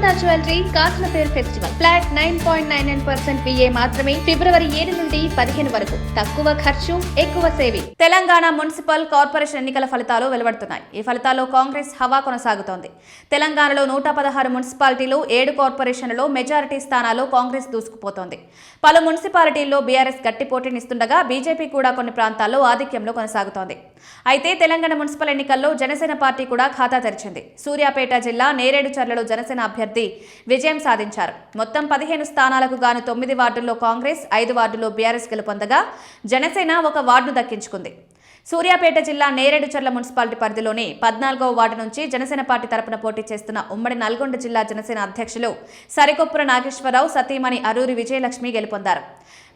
Annapurna jewellery కాసులపేరు festival flat 9.99% VA మాత్రమే ఫిబ్రవరి 7 నుండి 15 వరకు. తక్కువ ఖర్చు ఎక్కువ సేవింగ్. తెలంగాణ మున్సిపల్ కార్పొరేషన్ ఎన్నికల ఫలితాలు వెలువడుతున్నాయి. ఈ ఫలితాల్లో కాంగ్రెస్ హవా కొనసాగుతోంది. తెలంగాణలో 116 మున్సిపాలిటీలు 7 కార్పొరేషన్లలో మెజారిటీ స్థానాల్లో కాంగ్రెస్ దూసుకుపోతోంది. పలు మున్సిపాలిటీల్లో బీఆర్ఎస్ గట్టి పోటీనిస్తుండగా బీజేపీ కూడా కొన్ని ప్రాంతాల్లో ఆధిక్యంలో కొనసాగుతోంది. అయితే తెలంగాణ మున్సిపల్ ఎన్నికల్లో జనసేన పార్టీ కూడా ఖాతా తెరిచింది. సూర్యాపేట జిల్లా నేరేడుచర్లలో జనసేన అభ్యర్థి విజయం సాధించారు. మొత్తం 15 స్థానాలకు గాను 9 వార్డుల్లో కాంగ్రెస్, 5 వార్డుల్లో బీఆర్ఎస్ గెలుపొందగా జనసేన 1 వార్డును దక్కించుకుంది. సూర్యాపేట జిల్లా నేరేడుచర్ల మున్సిపాలిటీ పరిధిలోని 14వ వార్డు నుంచి జనసేన పార్టీ తరపున పోటీ చేస్తున్న ఉమ్మడి నల్గొండ జిల్లా జనసేన అధ్యక్షులు సరికొప్పుర నాగేశ్వరరావు సతీమణి అరూరి విజయలక్ష్మి గెలుపొందారు.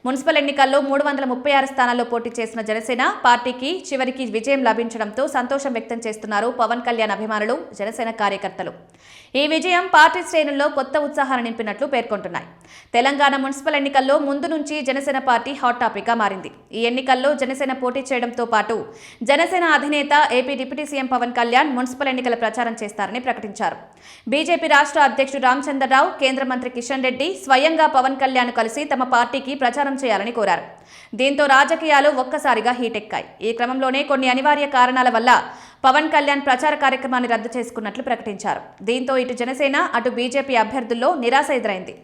మున్సిపల్ ఎన్నికల్లో 336 స్థానాల్లో పోటీ చేసిన జనసేన పార్టీకి చివరికి విజయం లభించడంతో సంతోషం వ్యక్తం చేస్తున్నారు పవన్ కళ్యాణ్ అభిమానులు, జనసేన కార్యకర్తలు. ఈ విజయం పార్టీ శ్రేణుల్లో కొత్త ఉత్సాహాన్ని నింపినట్లు పేర్కొంటున్నాయి. తెలంగాణ మున్సిపల్ ఎన్నికల్లో ముందు నుంచి జనసేన పార్టీ హాట్ టాపిక్ గా మారింది. ఈ ఎన్నికల్లో జనసేన పోటీ చేయడంతో పాటు జనసేన అధినేత AP deputy CM Pawan Kalyan municipal ఎన్నికల ప్రచారం చేస్తారని ప్రకటించారు. బీజేపీ రాష్ట్ర అధ్యక్షుడు రామచంద్రరావు, కేంద్ర మంత్రి కిషన్ రెడ్డి స్వయంగా పవన్ కళ్యాణ్ కలిసి తమ పార్టీకి ప్రచారం చేయాలని కోరారు. దీంతో రాజకీయాలు ఒక్కసారిగా హీటెక్కాయి. ఈ క్రమంలోనే కొన్ని అనివార్య కారణాల వల్ల పవన్ కళ్యాణ్ ప్రచార కార్యక్రమాన్ని రద్దు చేసుకున్నట్లు ప్రకటించారు. దీంతో ఇటు జనసేన, అటు బీజేపీ అభ్యర్థుల్లో నిరాశ ఎదురైంది.